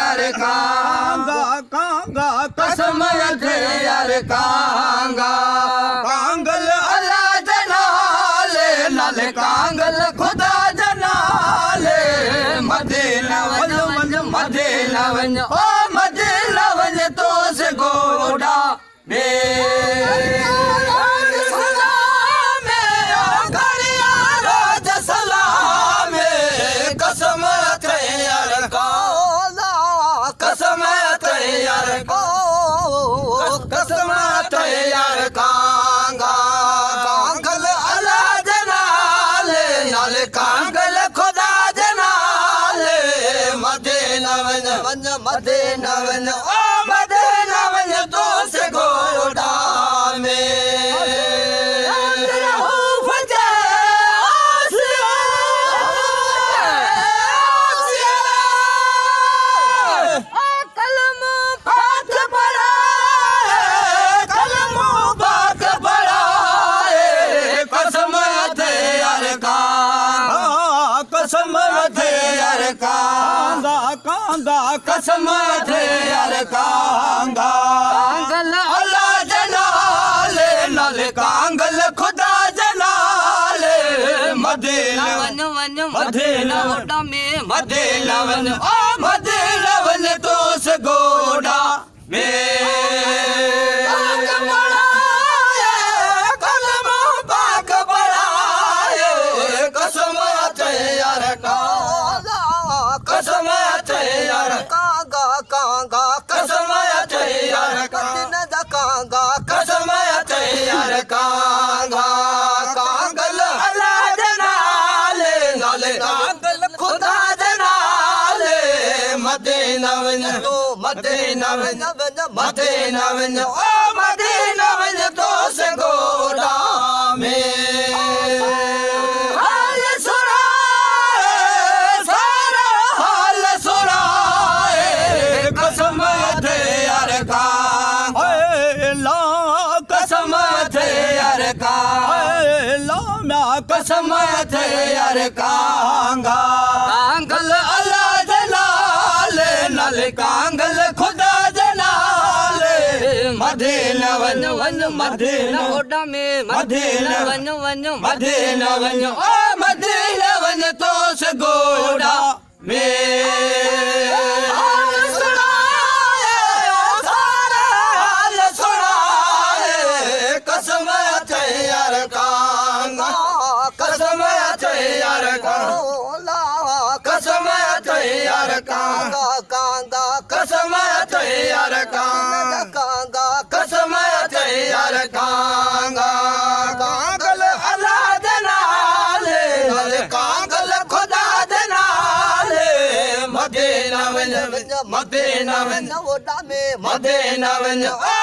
यार कांगा कांगा कसम थे यार कांगा कांगल अल्लाह जनाले नाले कांगल खुदा जनाले मदीना वंज मदीना वंज ओ मदीना वंज तो से गोड़ा मदीना वंज ओ मदीना वंज तो से गोड़ा में कसम थे यार कांगा कांगल अल्लाह जनाले नाले कांगल खुदा जनाले मदीना वन वन मदीना वडा में मदीना वन ओ मदीना वन तो से गोड़ा में मदीना वंज तो मदीना वंज मदीना वंज ओ मदीना वंज तो से गोड़ा में हाल सुना सारा हाल सुना कसम थे यार कांगा ला कसम थे यार कांगा ला मैं कसम थे यार कांगा कांगल अल्लाह कांगल खुदा जनाले मदीना वन वन मदीना ओडा में मदीना वन वन मदीना वन ओ मदीना वन तो से गोड़ा में कसम थे यार कांगा कसम थे यार कांगा कसम थे यार कांगा कसम थे यार कांगा कसम थे यार कांगा कांगल अल्लाह जनाले कांगल खुदा जनाले मदीना वंज मदीना वंज ओडा में मदीना वंज ओ